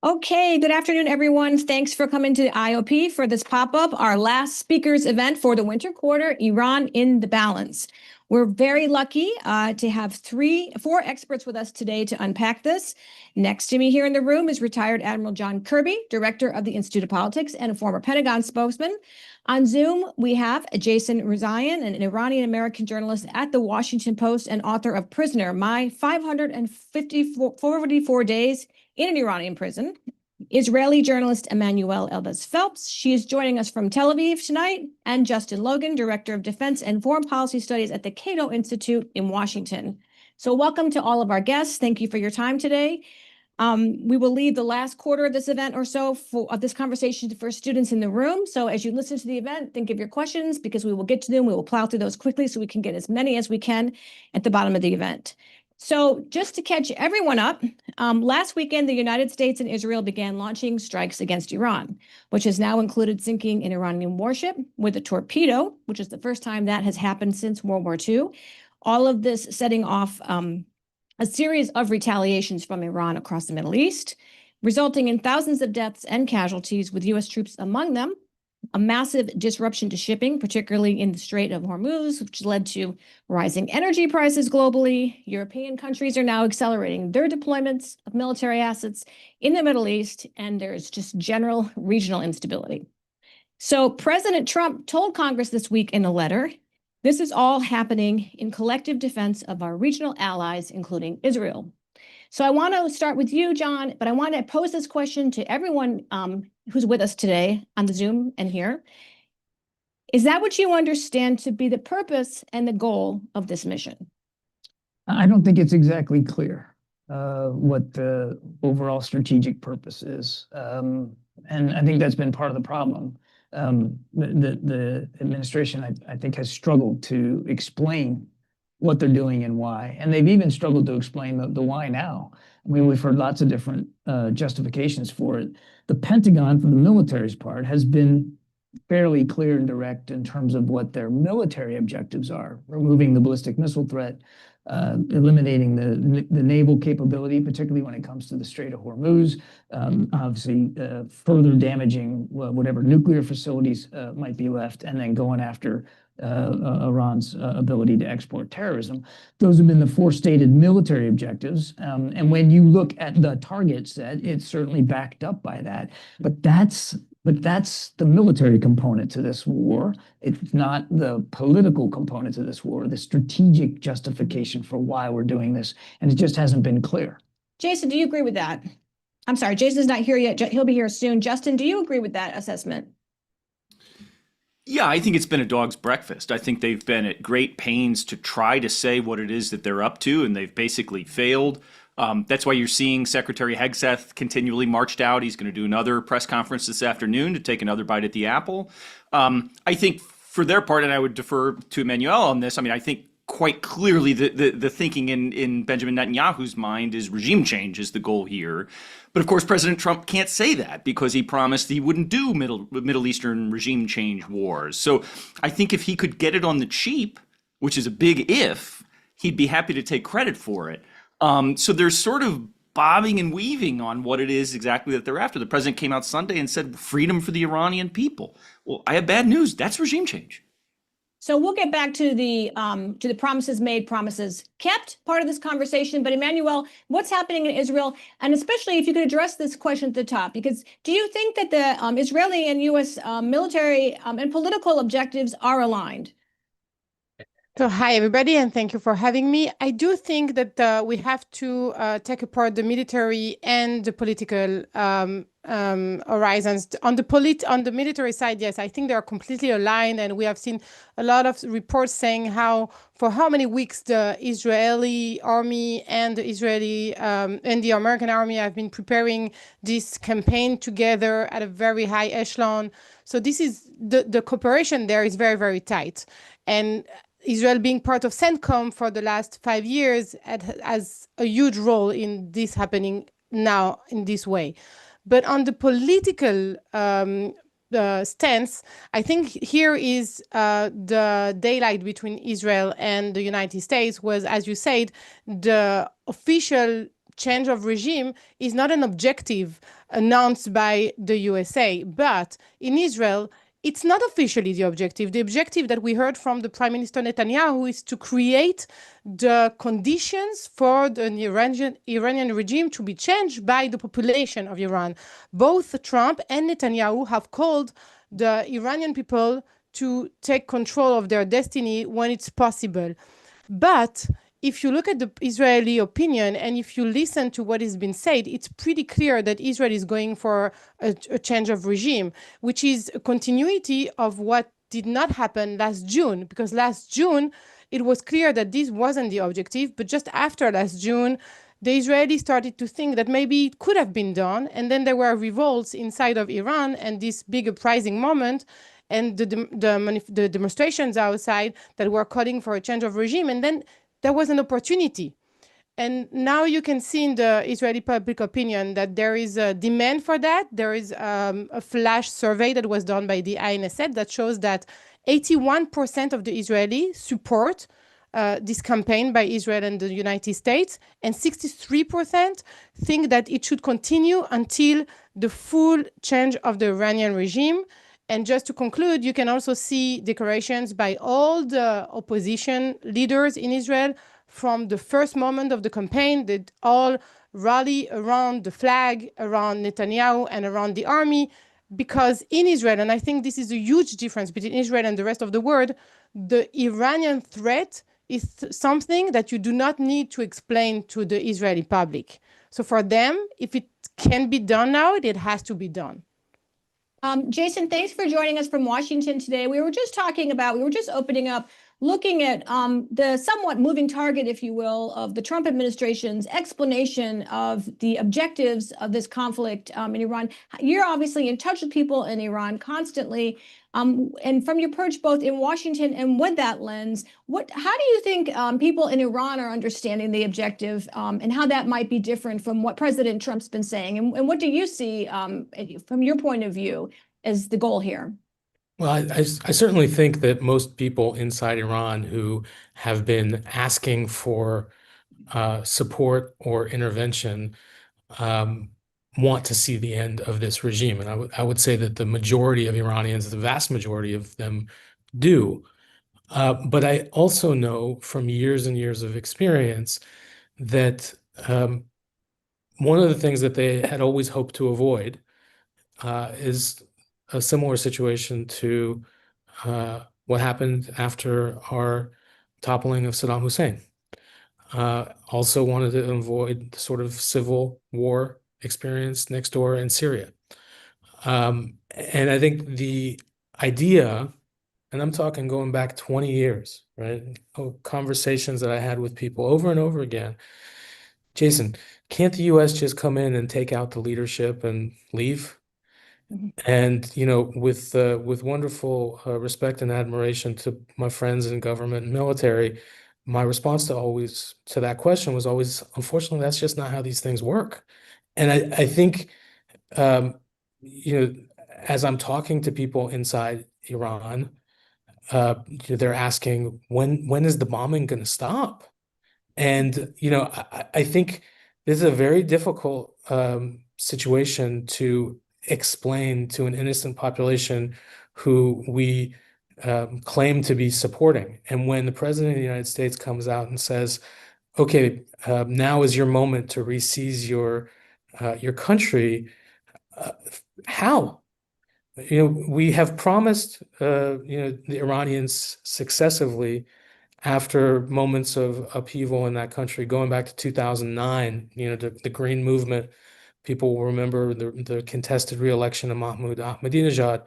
Okay, good afternoon, everyone. Thanks for coming to the IOP for this pop-up, our last speakers event for the winter quarter, Iran in the Balance. We're very lucky to have four experts with us today to unpack this. Next to me here in the room is retired Admiral John Kirby, director of the Institute of Politics and a former Pentagon spokesman. On Zoom, we have Jason Rezaian, an Iranian-American journalist at the Washington Post and author of Prisoner, My 544 Days in an Iranian prison. Israeli journalist Emmanuelle Elbaz-Phelps. She is joining us from Tel Aviv tonight. And Justin Logan, Director of Defense and Foreign Policy Studies at the Cato Institute in Washington. So welcome to all of our guests. Thank you for your time today. We will leave the last quarter of this event or so of this conversation for students in the room. So as you listen to the event, think of your questions because we will get to them. We will plow through those quickly so we can get as many as we can at the bottom of the event. So just to catch everyone up, last weekend, the United States and Israel began launching strikes against Iran, which has now included sinking an Iranian warship with a torpedo, which is the first time that has happened since World War II. All of this setting off a series of retaliations from Iran across the Middle East, resulting in thousands of deaths and casualties, with U.S. troops among them, a massive disruption to shipping, particularly in the Strait of Hormuz, which led to rising energy prices globally. European countries are now accelerating their deployments of military assets in the Middle East, and there's just general regional instability. So President Trump told Congress this week in a letter, this is all happening in collective defense of our regional allies, including Israel. So I want to start with you, John, but I want to pose this question to everyone who's with us today on the Zoom and here. Is that what you understand to be the purpose and the goal of this mission? I don't think it's exactly clear what the overall strategic purpose is. And I think that's been part of the problem. The administration, I think, has struggled to explain what they're doing and why. And they've even struggled to explain the why now. I mean, we've heard lots of different justifications for it. The Pentagon, for the military's part, has been fairly clear and direct in terms of what their military objectives are: removing the ballistic missile threat, eliminating the naval capability, particularly when it comes to the Strait of Hormuz, obviously further damaging whatever nuclear facilities might be left, and then going after Iran's ability to export terrorism. Those have been the four stated military objectives. And when you look at the target set, it's certainly backed up by that. But that's the military component to this war. It's not the political component to this war, the strategic justification for why we're doing this. And it just hasn't been clear. Jason, do you agree with that? I'm sorry, Jason's not here yet. He'll be here soon. Justin, do you agree with that assessment? Yeah, I think it's been a dog's breakfast. I think they've been at great pains to try to say what it is that they're up to, and they've basically failed. That's why you're seeing Secretary Hegseth continually marched out. He's going to do another press conference this afternoon to take another bite at the apple. I think for their part, and I would defer to Emmanuelle on this, I mean, I think quite clearly the thinking in Benjamin Netanyahu's mind is regime change is the goal here. But of course, President Trump can't say that because he promised he wouldn't do Middle Eastern regime change wars. So I think if he could get it on the cheap, which is a big if, he'd be happy to take credit for it. So there's sort of bobbing and weaving on what it is exactly that they're after. The president came out Sunday and said freedom for the Iranian people. Well, I have bad news. That's regime change. So we'll get back to the promises made, promises kept part of this conversation. But Emmanuelle, what's happening in Israel? And especially if you could address this question at the top, because do you think that the Israeli and U.S. Military and political objectives are aligned? So hi, everybody, and thank you for having me. I do think that we have to take apart the military and the political horizons. On the military side, yes, I think they are completely aligned, and we have seen a lot of reports saying for how many weeks the Israeli army and the American army have been preparing this campaign together at a very high echelon. So this is the cooperation there is very, very tight. And Israel being part of CENTCOM for the last 5 years has a huge role in this happening now in this way. But on the political stance, I think here is the daylight between Israel and the United States was, as you said, the official change of regime is not an objective announced by the USA. But in Israel, it's not officially the objective. The objective that we heard from the Prime Minister Netanyahu is to create the conditions for the Iranian regime to be changed by the population of Iran. Both Trump and Netanyahu have called the Iranian people to take control of their destiny when it's possible. But if you look at the Israeli opinion and if you listen to what has been said, it's pretty clear that Israel is going for a change of regime, which is a continuity of what did not happen last June, because last June, it was clear that this wasn't the objective, but just after last June, the Israelis started to think that maybe it could have been done, and then there were revolts inside of Iran and this big uprising moment, and the demonstrations outside that were calling for a change of regime, and then there was an opportunity. And now you can see in the Israeli public opinion that there is a demand for that. There is a flash survey that was done by the INSS that shows that 81% of the Israelis support this campaign by Israel and the United States, and 63% think that it should continue until the full change of the Iranian regime. And just to conclude, you can also see declarations by all the opposition leaders in Israel from the first moment of the campaign that all rally around the flag, around Netanyahu, and around the army, because in Israel, and I think this is a huge difference between Israel and the rest of the world, the Iranian threat is something that you do not need to explain to the Israeli public. So for them, if it can be done now, it has to be done. Jason, thanks for joining us from Washington today. We were just opening up, looking at the somewhat moving target, if you will, of the Trump administration's explanation of the objectives of this conflict in Iran. You're obviously in touch with people in Iran constantly, and from your perch both in Washington and with that lens, how do you think people in Iran are understanding the objective, and how that might be different from what President Trump's been saying? And what do you see from your point of view as the goal here? Well, I certainly think that most people inside Iran who have been asking for support or intervention want to see the end of this regime. And I would say that the majority of Iranians, the vast majority of them do. But I also know from years and years of experience that one of the things that they had always hoped to avoid is a similar situation to what happened after our toppling of Saddam Hussein. Also wanted to avoid the sort of civil war experience next door in Syria. And I think the idea, and I'm talking going back 20 years, right? Conversations that I had with people over and over again. Jason, can't the US just come in and take out the leadership and leave? And, you know, with wonderful respect and admiration to my friends in government and military, my response to that question was always, unfortunately, that's just not how these things work. And I think, you know, as I'm talking to people inside Iran, they're asking, when is the bombing going to stop? And, you know, I think this is a very difficult situation to explain to an innocent population who we claim to be supporting. And when the president of the United States comes out and says, okay, now is your moment to re-seize your country, how? You know, we have promised, you know, the Iranians successively after moments of upheaval in that country, going back to 2009, you know, the Green Movement. People will remember the contested re-election of Mahmoud Ahmadinejad.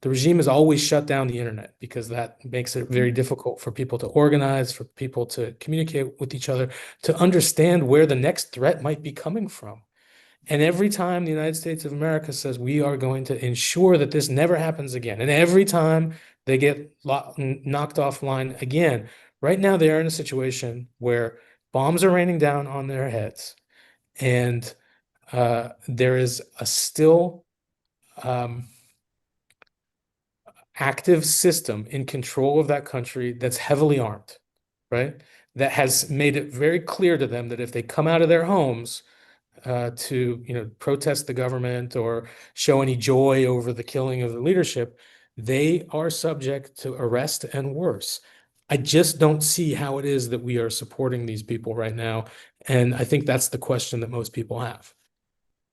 The regime has always shut down the internet because that makes it very difficult for people to organize, for people to communicate with each other, to understand where the next threat might be coming from. And every time the United States of America says we are going to ensure that this never happens again, and every time they get knocked offline again, right now they are in a situation where bombs are raining down on their heads, and there is a still active system in control of that country that's heavily armed, right? That has made it very clear to them that if they come out of their homes, to protest the government or show any joy over the killing of the leadership, they are subject to arrest and worse. I just don't see how it is that we are supporting these people right now. And I think that's the question that most people have.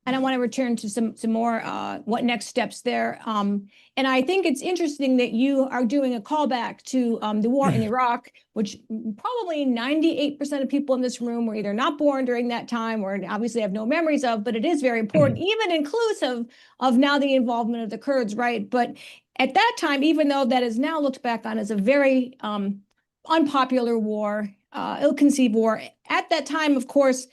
And I want to return to some more what next steps there. And I think it's interesting that you are doing a callback to the war in Iraq, which probably 98% of people in this room were either not born during that time or obviously have no memories of, but it is very important, even inclusive of now the involvement of the Kurds, right? But at that time, even though that is now looked back on as a very unpopular war, ill-conceived war, at that time, of course,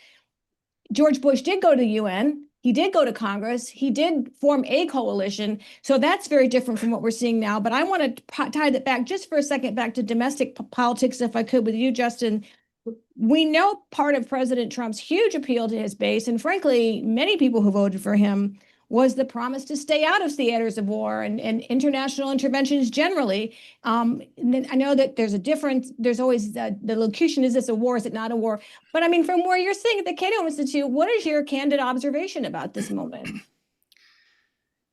George Bush did go to the UN. He did go to Congress. He did form a coalition. So that's very different from what we're seeing now. But I want to tie that back just for a second back to domestic politics, if I could, with you, Justin. We know part of President Trump's huge appeal to his base, and frankly, many people who voted for him, was the promise to stay out of theaters of war and international interventions generally. I know that there's a difference. There's always the locution, is this a war, is it not a war? But I mean, from where you're sitting at the Cato Institute, what is your candid observation about this moment?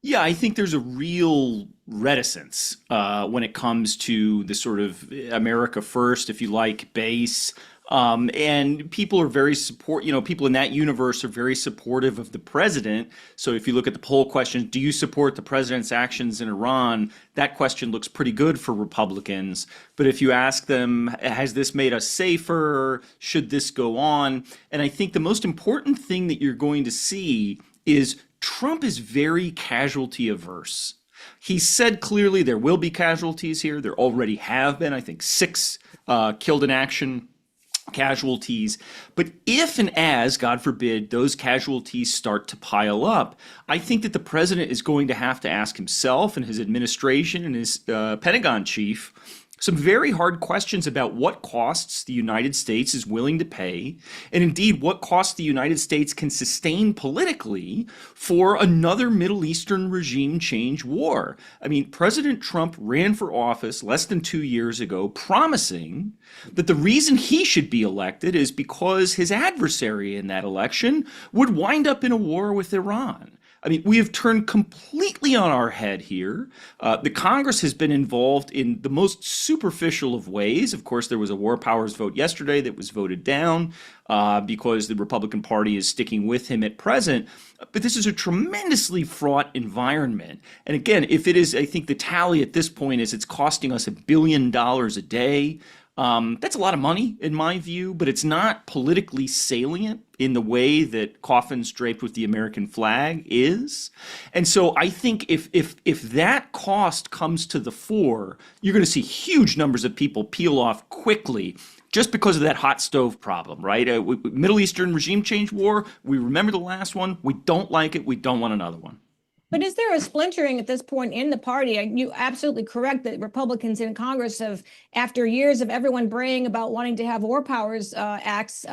Yeah, I think there's a real reticence when it comes to the sort of America first, if you like, base. And people are very people in that universe are very supportive of the president. So if you look at the poll questions, do you support the president's actions in Iran? That question looks pretty good for Republicans. But if you ask them, has this made us safer? Should this go on? And I think the most important thing that you're going to see is Trump is very casualty averse. He said clearly there will be casualties here. There already have been, I think, 6 killed in action casualties. But if and as, God forbid, those casualties start to pile up, I think that the president is going to have to ask himself and his administration and his Pentagon chief some very hard questions about what costs the United States is willing to pay, and indeed what costs the United States can sustain politically for another Middle Eastern regime change war. I mean, President Trump ran for office less than 2 years ago, promising that the reason he should be elected is because his adversary in that election would wind up in a war with Iran. I mean, we have turned completely on our head here. The Congress has been involved in the most superficial of ways. Of course, there was a war powers vote yesterday that was voted down because the Republican Party is sticking with him at present. But this is a tremendously fraught environment. And again, if it is, I think the tally at this point is it's costing us $1 billion a day. That's a lot of money in my view, but it's not politically salient in the way that coffins draped with the American flag is. And so I think if that cost comes to the fore, you're going to see huge numbers of people peel off quickly just because of that hot stove problem, right? Middle Eastern regime change war, we remember the last one. We don't like it. We don't want another one. But is there a splintering at this point in the party? You're absolutely correct that Republicans in Congress have, after years of everyone braying about wanting to have war powers acts,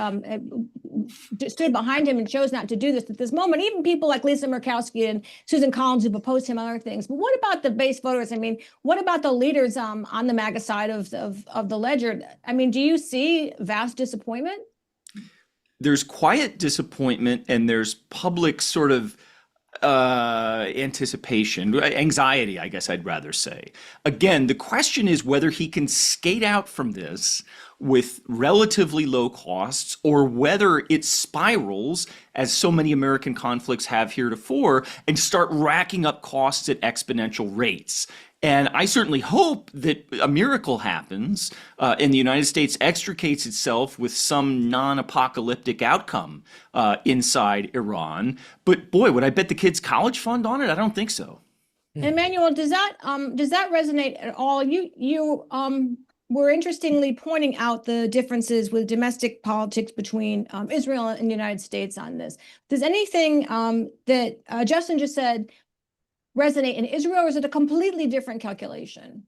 stood behind him and chose not to do this at this moment. Even people like Lisa Murkowski and Susan Collins who've opposed him on other things. But what about the base voters? I mean, what about the leaders on the MAGA side of the ledger? I mean, do you see vast disappointment? There's quiet disappointment and there's public sort of anticipation, anxiety, I guess I'd rather say. Again, the question is whether he can skate out from this with relatively low costs or whether it spirals, as so many American conflicts have heretofore, and start racking up costs at exponential rates. And I certainly hope that a miracle happens and the United States extricates itself with some non-apocalyptic outcome inside Iran. But boy, would I bet the kids' college fund on it? I don't think so. Emmanuelle, does that resonate at all? You were interestingly pointing out the differences with domestic politics between Israel and the United States on this. Does anything that Justin just said resonate in Israel, or is it a completely different calculation?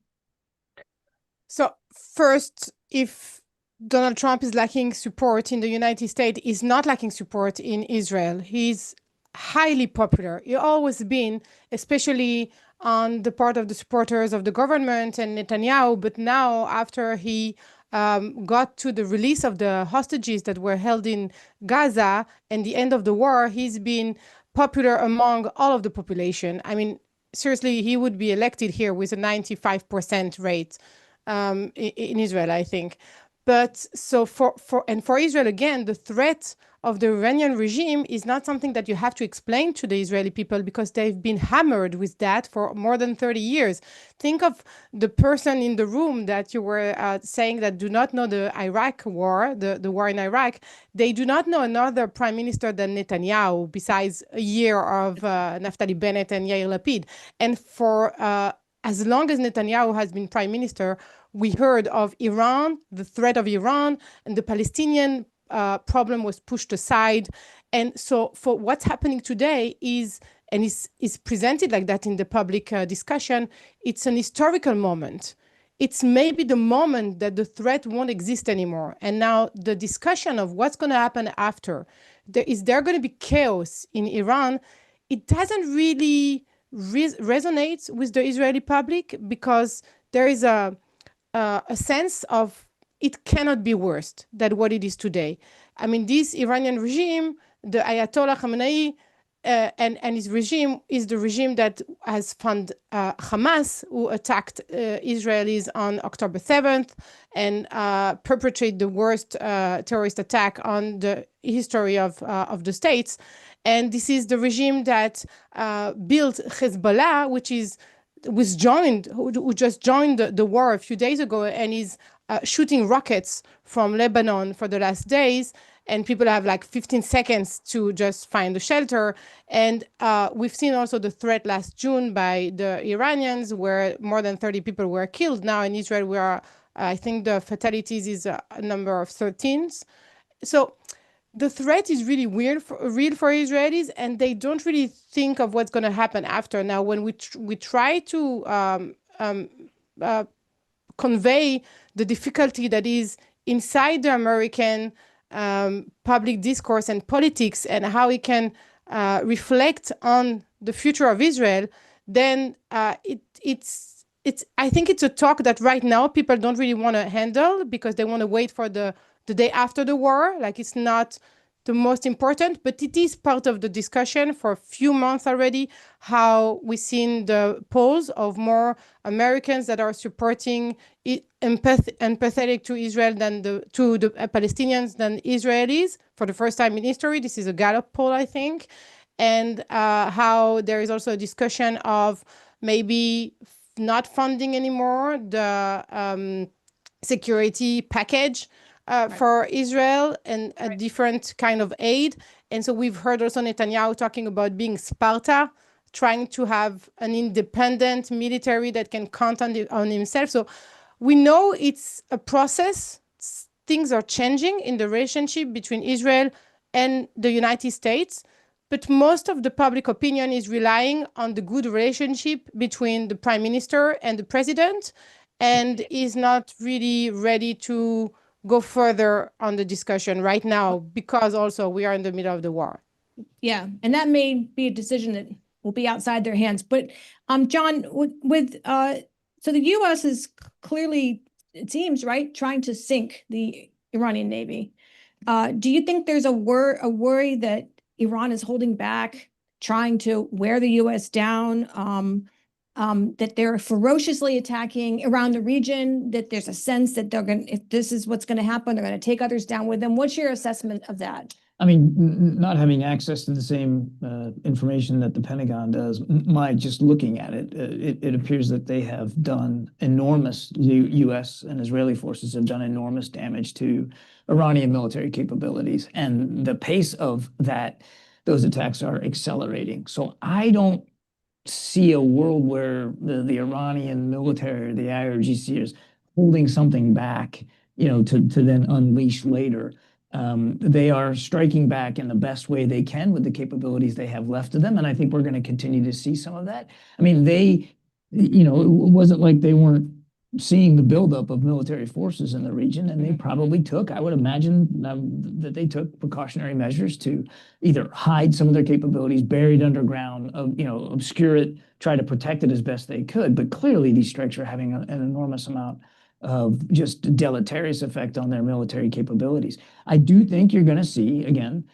So first, if Donald Trump is lacking support in the United States, he's not lacking support in Israel. He's highly popular. He's always been, especially on the part of the supporters of the government and Netanyahu. But now, after he got to the release of the hostages that were held in Gaza and the end of the war, he's been popular among all of the population. I mean, seriously, he would be elected here with a 95% rate in Israel, I think. But so for Israel, again, the threat of the Iranian regime is not something that you have to explain to the Israeli people, because they've been hammered with that for more than 30 years. Think of the person in the room that you were saying that do not know the Iraq war, the war in Iraq. They do not know another prime minister than Netanyahu, besides a year of Naftali Bennett and Yair Lapid. And for as long as Netanyahu has been prime minister, we heard of Iran, the threat of Iran, and the Palestinian problem was pushed aside. And so for what's happening today is, and is presented like that in the public discussion, it's an historical moment. It's maybe the moment that the threat won't exist anymore. And now the discussion of what's going to happen after, is there going to be chaos in Iran? It doesn't really resonate with the Israeli public, because there is a sense of it cannot be worse than what it is today. I mean, this Iranian regime, the Ayatollah Khamenei and his regime is the regime that has funded Hamas, who attacked Israelis on October 7th and perpetrated the worst terrorist attack on the history of the states. And this is the regime that built Hezbollah, who just joined the war a few days ago and is shooting rockets from Lebanon for the last days. And people have like 15 seconds to just find a shelter. And we've seen also the threat last June by the Iranians, where more than 30 people were killed. Now in Israel, we are, I think the fatalities is a number of 13. So the threat is really real for Israelis, and they don't really think of what's going to happen after. Now, when we try to convey the difficulty that is inside the American public discourse and politics, and how it can reflect on the future of Israel, then it's I think it's a talk that right now people don't really want to handle, because they want to wait for the day after the war. Like, it's not the most important, but it is part of the discussion for a few months already, how we've seen the polls of more Americans that are supporting empathetic to Israel than to the Palestinians than Israelis for the first time in history. This is a Gallup poll, I think. And how there is also a discussion of maybe not funding anymore the security package for Israel, and a different kind of aid. And so we've heard also Netanyahu talking about being Sparta, trying to have an independent military that can count on himself. So we know it's a process. Things are changing in the relationship between Israel and the United States. But most of the public opinion is relying on the good relationship between the prime minister and the president, and is not really ready to go further on the discussion right now, because also we are in the middle of the war. Yeah, and that may be a decision that will be outside their hands. But John, so the U.S. is clearly, it seems, right, trying to sink the Iranian Navy. Do you think there's a worry that Iran is holding back, trying to wear the U.S. down? That they're ferociously attacking around the region, that there's a sense that they're going, if this is what's going to happen, they're going to take others down with them. What's your assessment of that? I mean, not having access to the same information that the Pentagon does, just looking at it, it appears that they have done enormous, U.S. and Israeli forces have done enormous damage to Iranian military capabilities. And the pace of those attacks are accelerating. So I don't see a world where the Iranian military, the IRGC, is holding something back, to then unleash later. They are striking back in the best way they can with the capabilities they have left of them, and I think we're going to continue to see some of that. I mean, it wasn't like they weren't seeing the buildup of military forces in the region, and they probably took, I would imagine, that they took precautionary measures to either hide some of their capabilities buried underground, obscure it, try to protect it as best they could. But clearly, these strikes are having an enormous amount of just deleterious effect on their military capabilities. I do think you're going to see, again,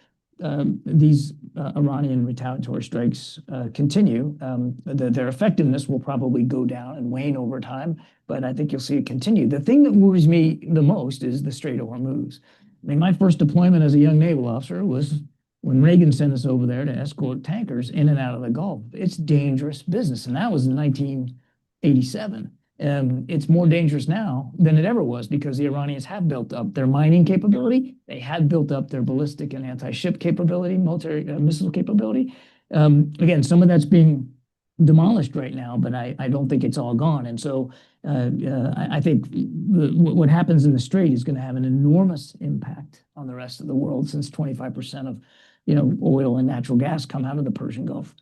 these Iranian retaliatory strikes continue. Their effectiveness will probably go down and wane over time, but I think you'll see it continue. The thing that worries me the most is the Strait of Hormuz. I mean, my first deployment as a young naval officer was when Reagan sent us over there to escort tankers in and out of the Gulf. It's dangerous business, and that was in 1987. It's more dangerous now than it ever was because the Iranians have built up their mining capability. They had built up their ballistic and anti-ship capability, military missile capability. Again, some of that's being demolished right now, but I don't think it's all gone. And so I think what happens in the Strait is going to have an enormous impact on the rest of the world, since 25% of oil and natural gas come out of the Persian Gulf.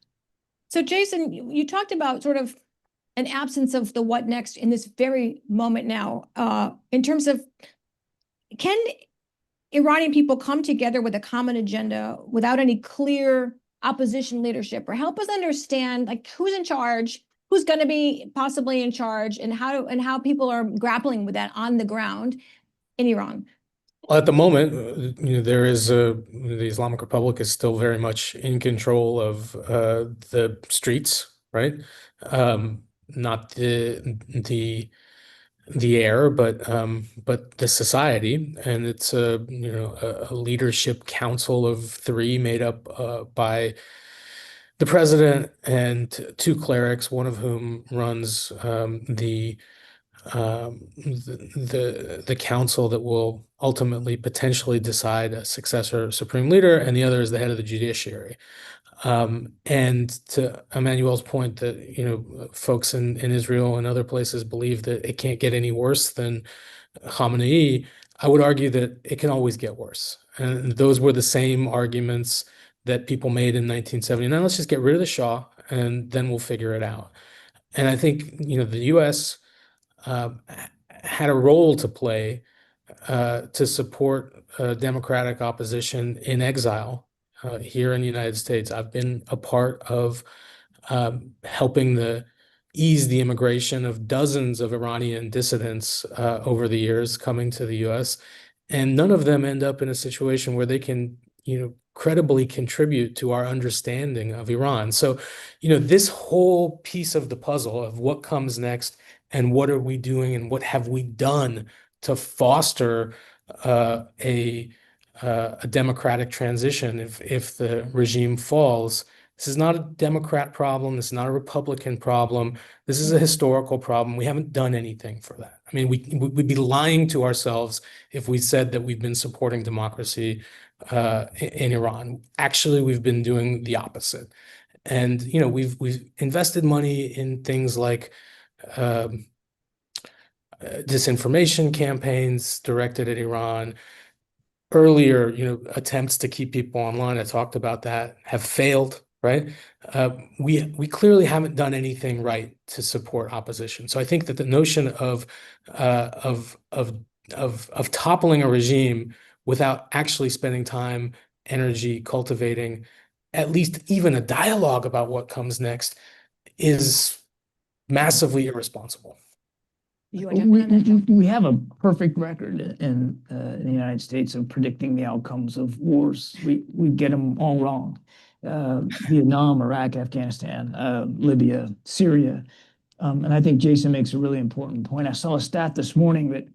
So Jason, you talked about sort of an absence of the what next in this very moment now, in terms of, can Iranian people come together with a common agenda without any clear opposition leadership, or help us understand like who's in charge, who's going to be possibly in charge, and how people are grappling with that on the ground in Iran? Well, at the moment, there is the Islamic Republic is still very much in control of the streets, right? Not the air, but the society, and it's a leadership council of three made up by the president and two clerics, one of whom runs the council that will ultimately potentially decide a successor supreme leader, and the other is the head of the judiciary. And to Emmanuelle's point that, folks in Israel and other places believe that it can't get any worse than Khamenei, I would argue that it can always get worse. And those were the same arguments that people made in 1979. Let's just get rid of the Shah and then we'll figure it out. And I think, the U.S. Had a role to play to support democratic opposition in exile here in the United States. I've been a part of helping ease the immigration of dozens of Iranian dissidents over the years coming to the U.S., and none of them end up in a situation where they can, credibly contribute to our understanding of Iran. So, this whole piece of the puzzle of what comes next and what are we doing and what have we done to foster a democratic transition if the regime falls. This is not a Democrat problem. This is not a Republican problem. This is a historical problem. We haven't done anything for that. I mean, we'd be lying to ourselves if we said that we've been supporting democracy in Iran. Actually, we've been doing the opposite. And, we've invested money in things like disinformation campaigns directed at Iran. Earlier, attempts to keep people online, I talked about that, have failed, right? We clearly haven't done anything right to support opposition. So I think that the notion of toppling a regime without actually spending time, energy, cultivating at least even a dialogue about what comes next is massively irresponsible. We have a perfect record in the United States of predicting the outcomes of wars. We get them all wrong. Vietnam, Iraq, Afghanistan, Libya, Syria. And I think Jason makes a really important point. I saw a stat this morning that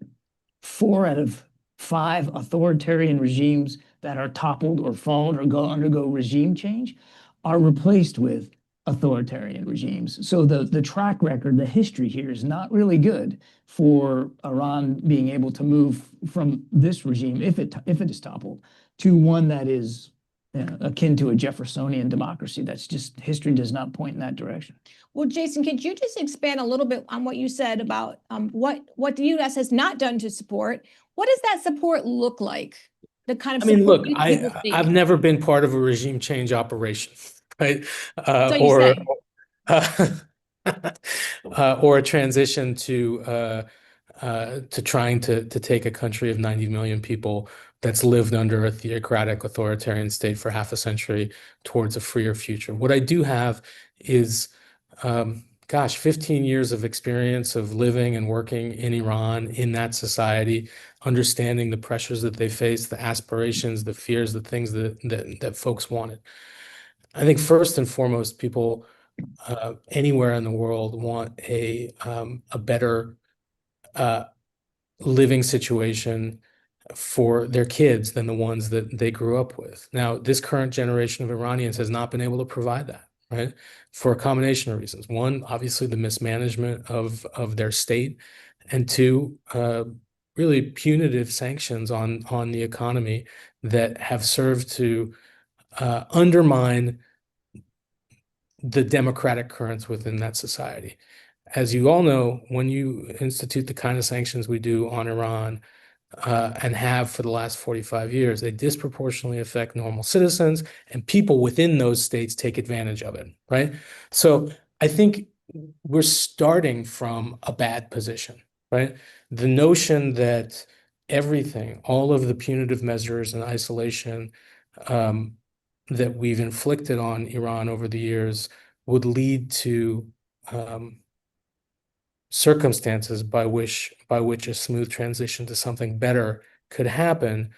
4 out of 5 authoritarian regimes that are toppled or fall or undergo regime change are replaced with authoritarian regimes. So the track record, the history here is not really good for Iran being able to move from this regime, if it is toppled, to one that is akin to a Jeffersonian democracy. That's just, history does not point in that direction. Well, Jason, could you just expand a little bit on what you said about what the U.S. has not done to support? What does that support look like? The kind of I mean, look, support I've never been part of a regime change operation, right? So you Or a transition to trying to take a country of 90 million people that's lived under a theocratic authoritarian state for half a century towards a freer future. What I do have is gosh, 15 years of experience of living and working in Iran, in that society, understanding the pressures that they face, the aspirations, the fears, the things that folks wanted. I think first and foremost, people anywhere in the world want a better living situation for their kids than the ones that they grew up with. Now, this current generation of Iranians has not been able to provide that, right? For a combination of reasons. One, obviously the mismanagement of their state, and two, really punitive sanctions on the economy that have served to undermine the democratic currents within that society. As you all know, when you institute the kind of sanctions we do on Iran, and have for the last 45 years, they disproportionately affect normal citizens, and people within those states take advantage of it, right? So I think we're starting from a bad position, right? The notion that everything, all of the punitive measures and isolation that we've inflicted on Iran over the years would lead to circumstances by which a smooth transition to something better could happen,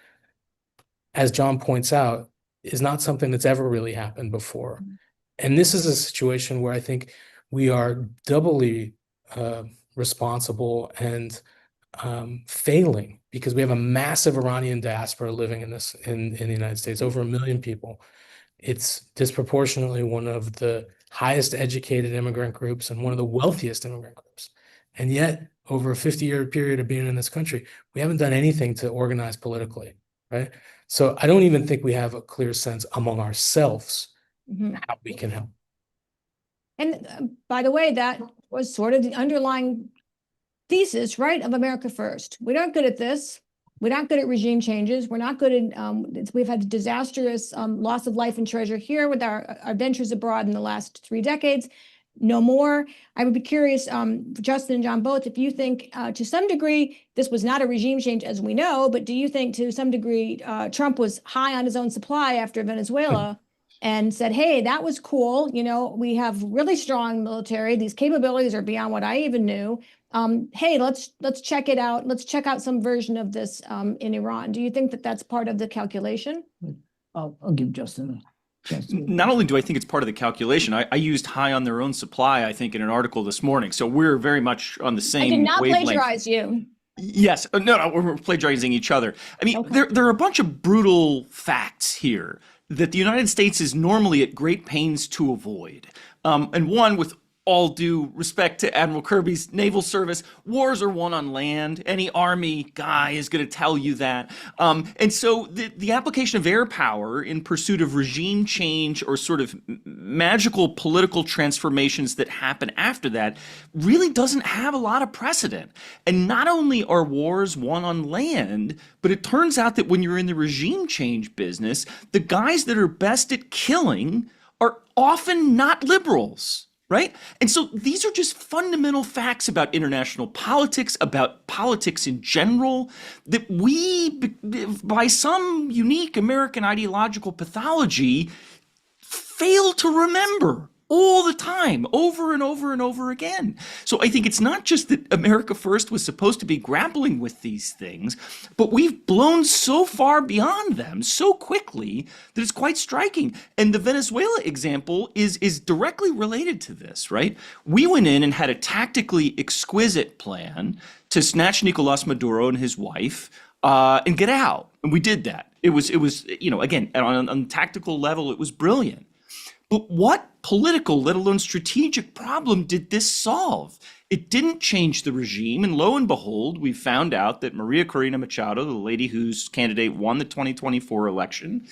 as John points out, is not something that's ever really happened before. And this is a situation where I think we are doubly responsible and failing, because we have a massive Iranian diaspora living in the United States, over 1 million people. It's disproportionately one of the highest educated immigrant groups and one of the wealthiest immigrant groups. And yet, over a 50-year period of being in this country, we haven't done anything to organize politically, right? So I don't even think we have a clear sense among ourselves how we can help. And by the way, that was sort of the underlying thesis, right, of America First. We're not good at this. We're not good at regime changes. We're not good at, we've had disastrous loss of life and treasure here with our ventures abroad in the last 3 decades. No more. I would be curious, Justin and John both, if you think to some degree this was not a regime change as we know, but do you think to some degree Trump was high on his own supply after Venezuela and said, hey, that was cool. You know, we have really strong military. These capabilities are beyond what I even knew. Hey, let's check it out. Let's check out some version of this in Iran. Do you think that that's part of the calculation? I'll give Justin a chance to. Not only do I think it's part of the calculation, I used high on their own supply, I think, in an article this morning. So we're very much on the same I did not wavelength. plagiarize you. Yes. No, we're plagiarizing each other. I mean, there are a bunch of brutal facts here that the United States is normally at great pains to avoid. And one, with all due respect to Admiral Kirby's naval service, wars are won on land. Any Army guy is going to tell you that. And so the application of air power in pursuit of regime change or sort of magical political transformations that happen after that really doesn't have a lot of precedent. And not only are wars won on land, but it turns out that when you're in the regime change business, the guys that are best at killing are often not liberals. Right? And so these are just fundamental facts about international politics, about politics in general, that we, by some unique American ideological pathology, fail to remember all the time, over and over and over again. So I think it's not just that America First was supposed to be grappling with these things, but we've blown so far beyond them so quickly that it's quite striking. And the Venezuela example is directly related to this, right? We went in and had a tactically exquisite plan to snatch Nicolas Maduro and his wife and get out. And we did that. It was, you know, again, on a tactical level, it was brilliant. But what political, let alone strategic problem did this solve? It didn't change the regime. And lo and behold, we found out that Maria Corina Machado, the lady whose candidate won the 2024 election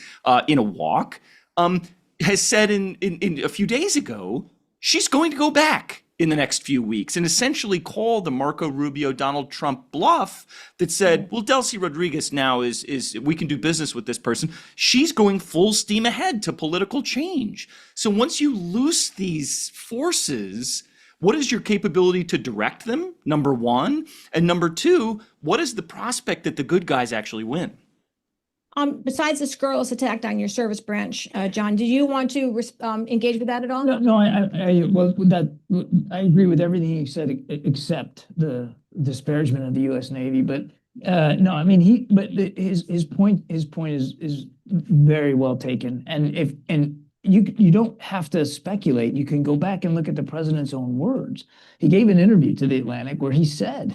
in a walk, has said in a few days ago, she's going to go back in the next few weeks and essentially call the Marco Rubio, Donald Trump bluff that said, well, Delcy Rodriguez now is we can do business with this person. She's going full steam ahead to political change. So once you loose these forces, what is your capability to direct them? Number one. And number two, what is the prospect that the good guys actually win? Besides the scurrilous attack on your service branch, John, did you want to engage with that at all? No, I agree with everything he said except the disparagement of the U.S. Navy. But no, I mean his point is very well taken. And you don't have to speculate. You can go back and look at the president's own words. He gave an interview to the Atlantic where he said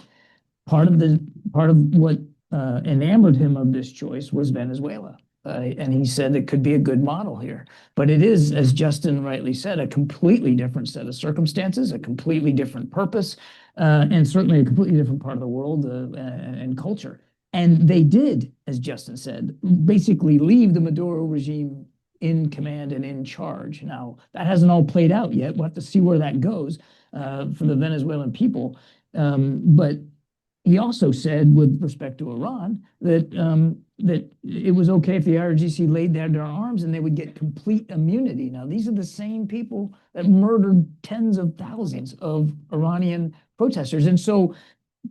part of what enamored him of this choice was Venezuela. And he said it could be a good model here. But it is, as Justin rightly said, a completely different set of circumstances, a completely different purpose, and certainly a completely different part of the world and culture. And they did, as Justin said, basically leave the Maduro regime in command and in charge. Now, that hasn't all played out yet. We'll have to see where that goes for the Venezuelan people. But he also said, with respect to Iran, that it was okay if the IRGC laid down their arms and they would get complete immunity. Now, these are the same people that murdered tens of thousands of Iranian protesters. And so,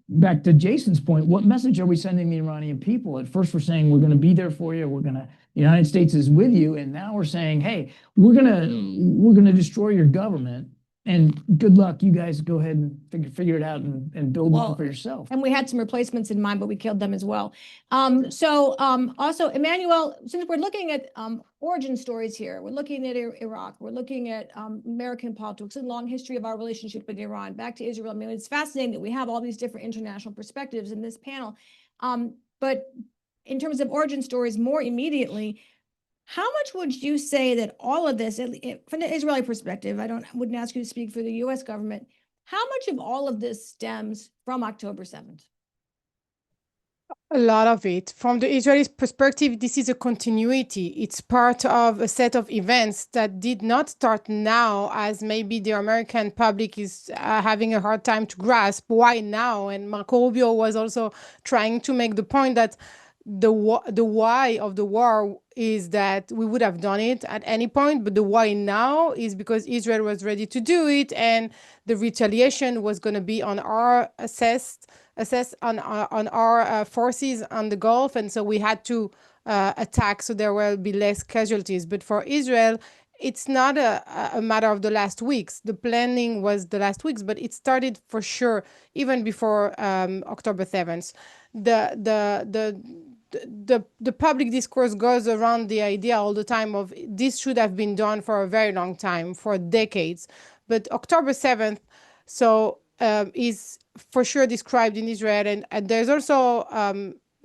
back to Jason's point, what message are we sending the Iranian people? At first, we're saying we're going to be there for you. The United States is with you. And now we're saying, hey, we're gonna destroy your government. And good luck. You guys go ahead and figure it out and build one for yourself. And we had some replacements in mind, but we killed them as well. Also, Emmanuelle, since we're looking at origin stories here, we're looking at Iraq, we're looking at American politics, a long history of our relationship with Iran, back to Israel. I mean, it's fascinating that we have all these different international perspectives in this panel. But in terms of origin stories, more immediately, how much would you say that all of this, from the Israeli perspective, wouldn't ask you to speak for the U.S. government, how much of all of this stems from October 7th? A lot of it. From the Israeli perspective, this is a continuity. It's part of a set of events that did not start now, as maybe the American public is having a hard time to grasp. Why now? And Marco Rubio was also trying to make the point that the why of the war is that we would have done it at any point, but the why now is because Israel was ready to do it, and the retaliation was going to be on our on our forces on the Gulf, and so we had to attack, so there will be less casualties. But for Israel, it's not a matter of the last weeks. The planning was the last weeks, but it started for sure even before October 7th. The public discourse goes around the idea all the time of this should have been done for a very long time, for decades. But October 7th, is for sure described in Israel, and there's also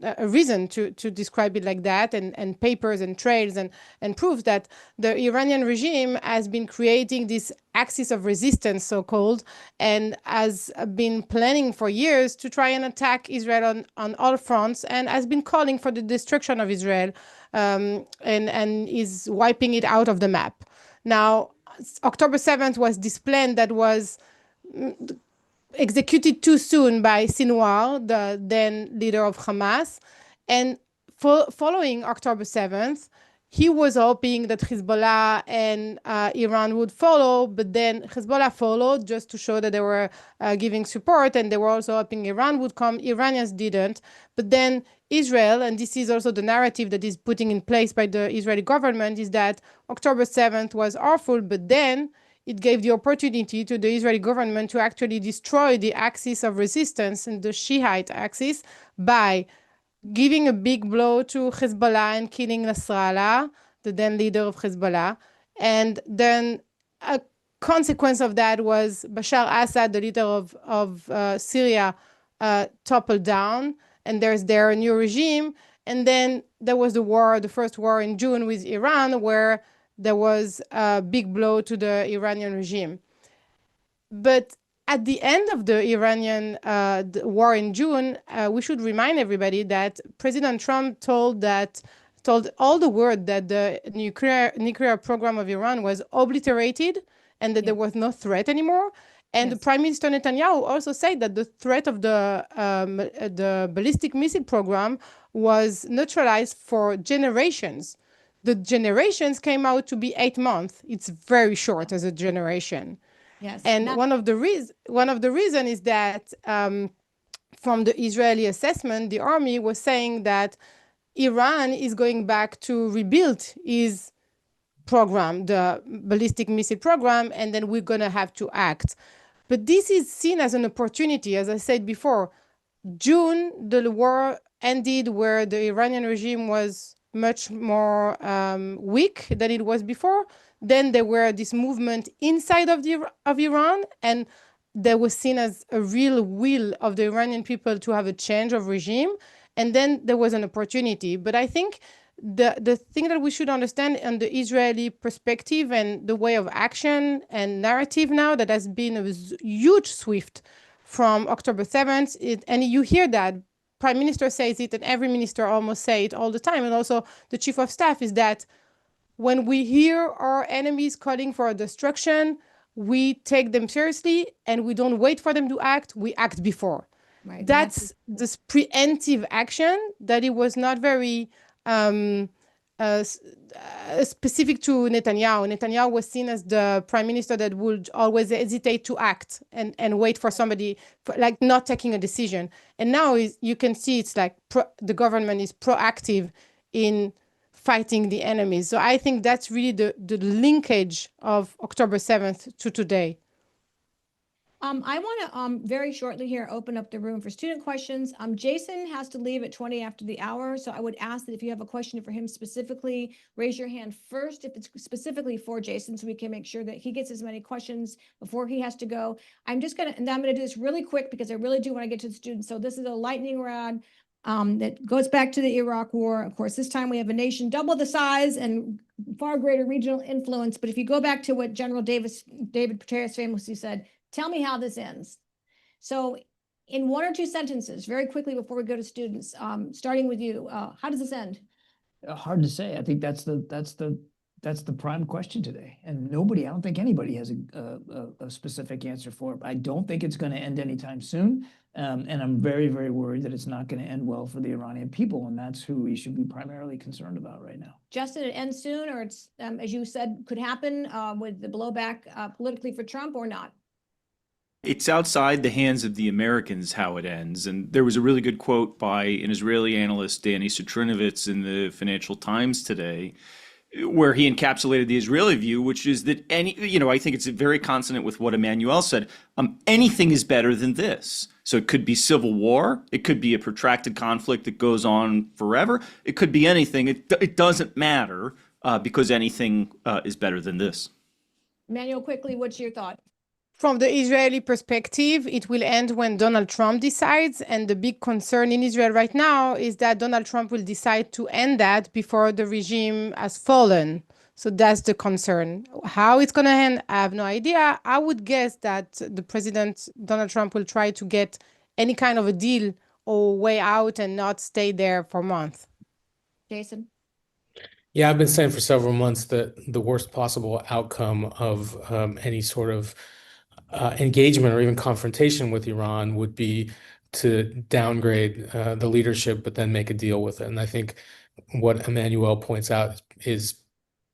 a reason to describe it like that, and papers and trails and proof that the Iranian regime has been creating this axis of resistance, so-called, and has been planning for years to try and attack Israel on all fronts, and has been calling for the destruction of Israel, and is wiping it out of the map. Now, October 7th was this plan that was executed too soon by Sinwar, the then leader of Hamas. And following October 7th, he was hoping that Hezbollah and Iran would follow, but then Hezbollah followed just to show that they were giving support, and they were also hoping Iran would come. Iranians didn't. But then Israel, and this is also the narrative that is putting in place by the Israeli government, is that October 7th was awful, but then it gave the opportunity to the Israeli government to actually destroy the axis of resistance and the Shiite axis by giving a big blow to Hezbollah and killing Nasrallah, the then leader of Hezbollah. And then a consequence of that was Bashar Assad, the leader of Syria, toppled down, and there's a new regime. And then there was the first war in June with Iran, where there was a big blow to the Iranian regime. But at the end of the Iranian war in June, we should remind everybody that President Trump told all the world that the nuclear program of Iran was obliterated and that there was no threat anymore. And the Prime Minister Netanyahu also said that the threat of the ballistic missile program was neutralized for generations. The generations came out to be 8 months. It's very short as a generation. Yes. And one of the reason is that from the Israeli assessment, the army was saying that Iran is going back to rebuild his program, the ballistic missile program, and then we're going to have to act. But this is seen as an opportunity. As I said before, June, the war ended where the Iranian regime was much more weak than it was before. Then there were this movement inside of Iran, and that was seen as a real will of the Iranian people to have a change of regime. And then there was an opportunity. But I think the thing that we should understand on the Israeli perspective and the way of action and narrative now that has been a huge shift from October 7th, and you hear that Prime Minister says it, and every minister almost say it all the time, and also the Chief of Staff, is that when we hear our enemies calling for destruction, we take them seriously, and we don't wait for them to act, we act before. Right. That's this preemptive action that it was not very specific to Netanyahu. Netanyahu was seen as the prime minister that would always hesitate to act and wait for somebody, like not taking a decision. And now you can see it's like the government is proactive in fighting the enemies. So I think that's really the linkage of October 7th to today. I want to very shortly here open up the room for student questions. Jason has to leave at 20 after the hour, so I would ask that if you have a question for him specifically, raise your hand first if it's specifically for Jason, so we can make sure that he gets as many questions before he has to go. I'm going to do this really quick because I really do want to get to the students. So this is a lightning round that goes back to the Iraq War. Of course, this time we have a nation double the size and far greater regional influence. But if you go back to what General David Petraeus famously said, tell me how this ends. So in one or two sentences, very quickly before we go to students, starting with you, how does this end? Hard to say. I think that's the prime question today. And I don't think anybody has a specific answer for it. I don't think it's going to end anytime soon. And I'm very, very worried that it's not going to end well for the Iranian people. And that's who we should be primarily concerned about right now. Justin, it ends soon, or it's, as you said, could happen with the blowback politically for Trump or not? It's outside the hands of the Americans how it ends. And there was a really good quote by an Israeli analyst, Danny Citrinovitz, in the Financial Times today, where he encapsulated the Israeli view, which is that I think it's very consonant with what Emmanuelle said. Anything is better than this. So it could be civil war. It could be a protracted conflict that goes on forever. It could be anything. It doesn't matter because anything is better than this. Emmanuelle, quickly, what's your thought? From the Israeli perspective, it will end when Donald Trump decides. And the big concern in Israel right now is that Donald Trump will decide to end that before the regime has fallen. So that's the concern. How it's going to end, I have no idea. I would guess that the president, Donald Trump, will try to get any kind of a deal or way out and not stay there for months. Jason? Yeah, I've been saying for several months that the worst possible outcome of any sort of engagement or even confrontation with Iran would be to downgrade the leadership, but then make a deal with it. And I think what Emmanuelle points out is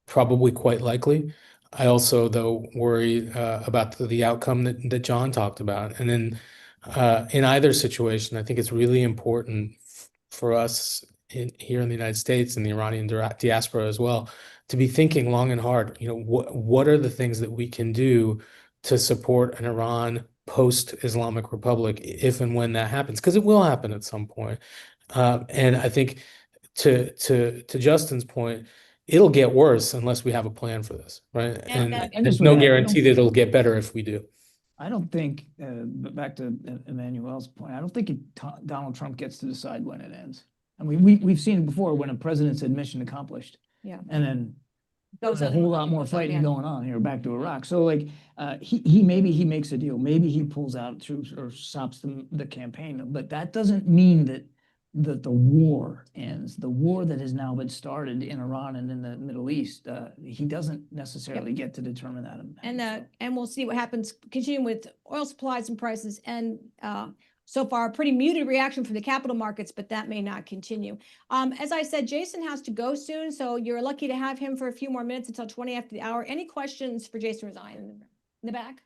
probably quite likely. I also, though, worry about the outcome that John talked about. And then in either situation, I think it's really important for us here in the United States and the Iranian diaspora as well to be thinking long and hard. What are the things that we can do to support an Iran post-Islamic Republic if and when that happens, because it will happen at some point. And I think to Justin's point, it'll get worse unless we have a plan for this, right? And there's no guarantee that it'll get better if we do. I don't think, back to Emmanuelle's point, I don't think Donald Trump gets to decide when it ends. I mean, we've seen it before when a president said mission accomplished. Yeah. And then there's a whole lot more fighting going on here back to Iraq. So like maybe he makes a deal, maybe he pulls out troops or stops the campaign, but that doesn't mean that the war ends. The war that has now been started in Iran and in the Middle East, he doesn't necessarily get to determine that. And we'll see what happens. Continuing with oil supplies and prices, and so far, a pretty muted reaction from the capital markets, but that may not continue. As I said, Jason has to go soon, so you're lucky to have him for a few more minutes until 20 after the hour. Any questions for Jason Rezaian in the back?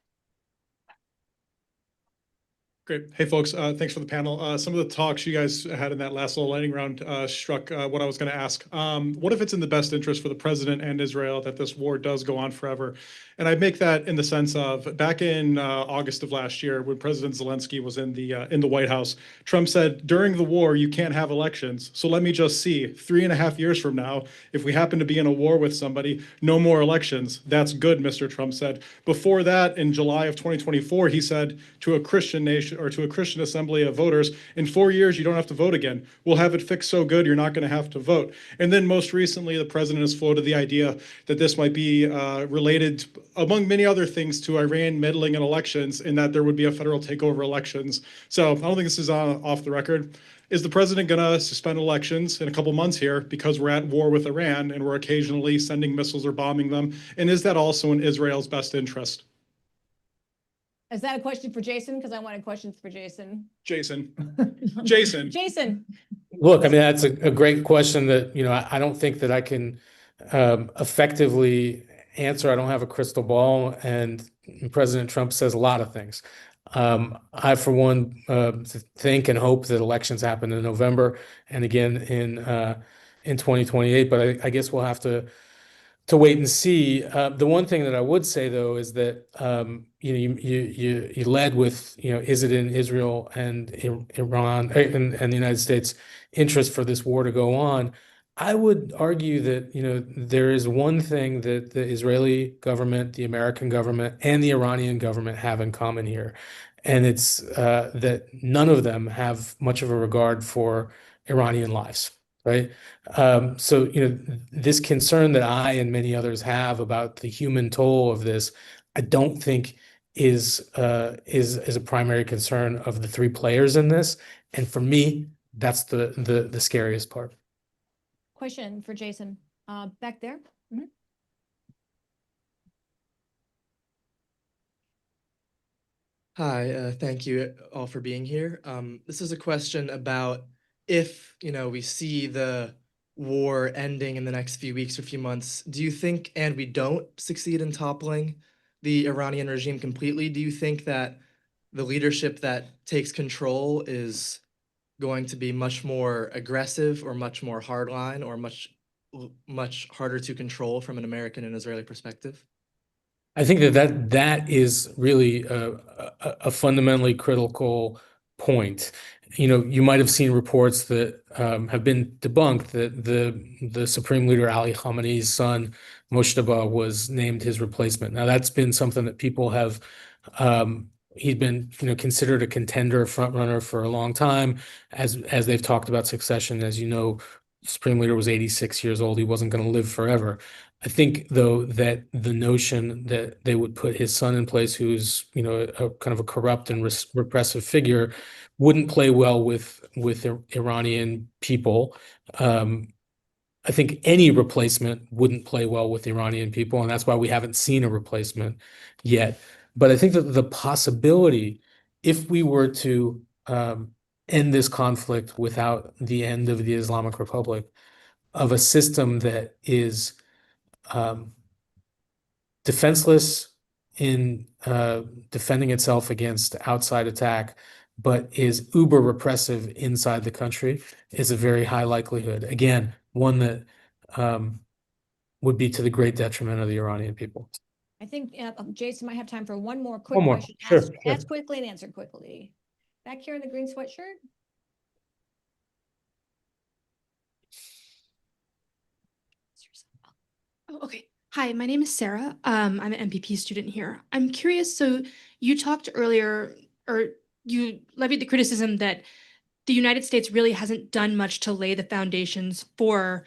Great. Hey, folks, thanks for the panel. Some of the talks you guys had in that last little lightning round struck what I was going to ask. What if it's in the best interest for the president and Israel that this war does go on forever? And I make that in the sense of back in August of last year, when President Zelensky was in the White House, Trump said, during the war, you can't have elections. So let me just see, 3.5 years from now, if we happen to be in a war with somebody, no more elections. That's good, Mr. Trump said. Before that, in July of 2024, he said to a Christian nation, or to a Christian assembly of voters, in 4 years, you don't have to vote again. We'll have it fixed so good, you're not going to have to vote. And then most recently, the president has floated the idea that this might be related, among many other things, to Iran meddling in elections, and that there would be a federal takeover elections. So I don't think this is off the record. Is the president going to suspend elections in a couple months here because we're at war with Iran and we're occasionally sending missiles or bombing them? And is that also in Israel's best interest? Is that a question for Jason? Because I wanted questions for Jason. Jason. Jason. Look, I mean, that's a great question that, I don't think that I can effectively answer. I don't have a crystal ball, and President Trump says a lot of things. I, for one, think and hope that elections happen in November and again in 2028. But I guess we'll have to wait and see. The one thing that I would say, though, is that you led with, is it in Israel and Iran and the United States' interest for this war to go on? I would argue that, there is one thing that the Israeli government, the American government, and the Iranian government have in common here. And it's that none of them have much of a regard for Iranian lives, right? So, this concern that I and many others have about the human toll of this, I don't think is a primary concern of the three players in this. And for me, that's the scariest part. Question for Jason. Back there. Mm-hmm. Hi, thank you all for being here. This is a question about if, we see the war ending in the next few weeks or few months, do you think, and we don't succeed in toppling the Iranian regime completely, do you think that the leadership that takes control is going to be much more aggressive or much more hardline or much harder to control from an American and Israeli perspective? I think that is really a fundamentally critical point. You might have seen reports that have been debunked that the Supreme Leader Ali Khamenei's son Moshtaba was named his replacement. Now that's been something that people have. He'd been, considered a contender, front runner for a long time, as they've talked about succession. As you know, Supreme Leader was 86 years old. He wasn't going to live forever. I think, though, that the notion that they would put his son in place, who's, a kind of a corrupt and repressive figure, wouldn't play well with Iranian people. I think any replacement wouldn't play well with Iranian people, and that's why we haven't seen a replacement yet. But I think that the possibility, if we were to end this conflict without the end of the Islamic Republic, of a system that is defenseless in defending itself against outside attack, but is uber repressive inside the country, is a very high likelihood. Again, one that would be to the great detriment of the Iranian people. I think Jason might have time for one more quick One more. question. Sure, Ask quickly and answer quickly. Back here in the green sweatshirt. Oh, okay. Hi, my name is Sarah. I'm an MPP student here. I'm curious, so you talked earlier, or you levied the criticism that the United States really hasn't done much to lay the foundations for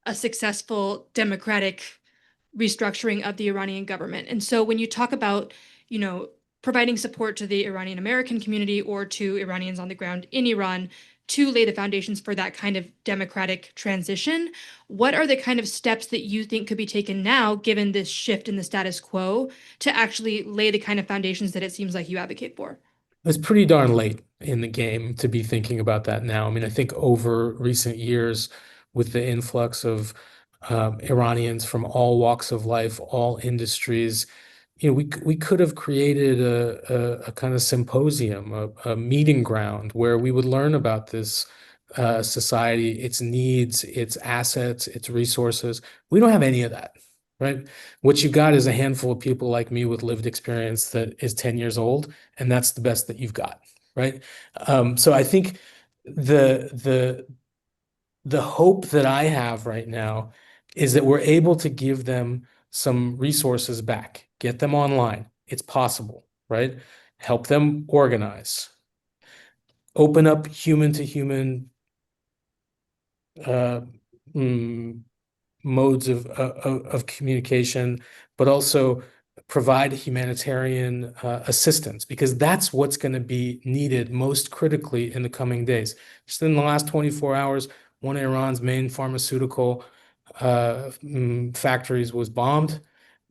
a successful democratic restructuring of the Iranian government. And so when you talk about, providing support to the Iranian-American community or to Iranians on the ground in Iran to lay the foundations for that kind of democratic transition, what are the kind of steps that you think could be taken now, given this shift in the status quo, to actually lay the kind of foundations that it seems like you advocate for? It's pretty darn late in the game to be thinking about that now. I mean, I think over recent years, with the influx of Iranians from all walks of life, all industries, we could have created a kind of symposium, a meeting ground where we would learn about this society, its needs, its assets, its resources. We don't have any of that, right? What you got is a handful of people like me with lived experience that is 10 years old, and that's the best that you've got, right? So I think the hope that I have right now is that we're able to give them some resources back, get them online. It's possible, right? Help them organize, open up human to human modes of communication, but also provide humanitarian assistance, because that's what's going to be needed most critically in the coming days. Just in the last 24 hours, one of Iran's main pharmaceutical factories was bombed.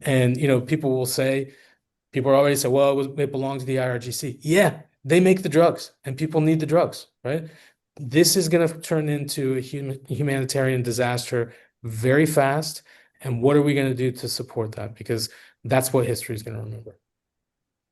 And, people are already say, well, it belonged to the IRGC. Yeah, they make the drugs and people need the drugs, right? This is going to turn into a humanitarian disaster very fast. And what are we going to do to support that? Because that's what history is going to remember.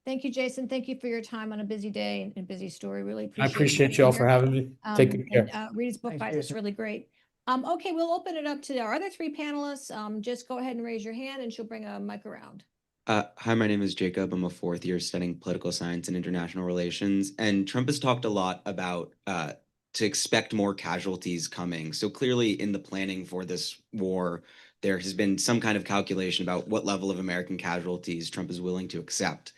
Thank you, Jason. Thank you for your time on a busy day and busy story. Really I appreciate appreciate you all for having me. Take good care. And read his book, Thanks, guys. It's Jason. really great. Okay, we'll open it up to our other three panelists. Just go ahead and raise your hand and she'll bring a mic around. Hi, my name is Jacob. I'm a fourth year studying political science and international relations. And Trump has talked a lot about to expect more casualties coming. So clearly in the planning for this war, there has been some kind of calculation about what level of American casualties Trump is willing to accept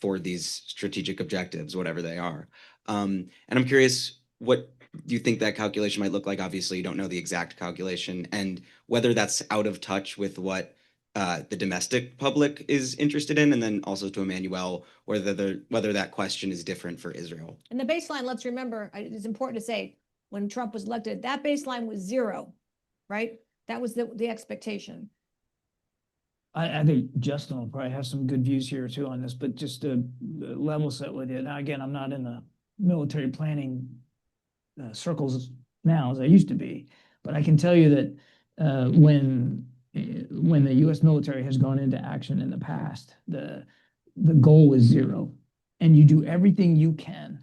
for these strategic objectives, whatever they are. And I'm curious, what do you think that calculation might look like? Obviously, you don't know the exact calculation, and whether that's out of touch with what the domestic public is interested in, and then also to Emmanuelle, whether that question is different for Israel. And the baseline, let's remember, it's important to say, when Trump was elected, that baseline was 0, right? That was the expectation. I think Justin will probably have some good views here too on this, but just to level set with you. Now, again, I'm not in the military planning circles now as I used to be, but I can tell you that when the U.S. military has gone into action in the past, the goal is 0, and you do everything you can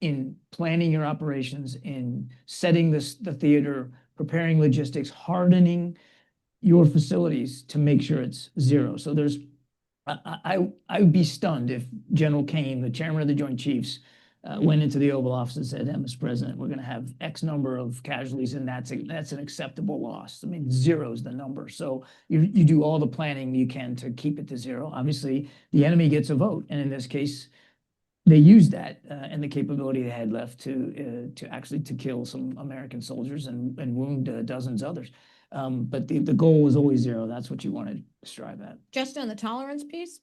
in planning your operations, in setting the theater, preparing logistics, hardening your facilities to make sure it's 0. So I would be stunned if General Kane, the chairman of the Joint Chiefs, went into the Oval Office and said, Mr. President, we're going to have X number of casualties, and that's an acceptable loss. I mean, 0 is the number. So you do all the planning you can to keep it to 0. Obviously, the enemy gets a vote, and in this case, they used that and the capability they had left to actually kill some American soldiers and wound dozens others. But the goal was always 0. That's what you wanted to strive at. Just on the tolerance piece?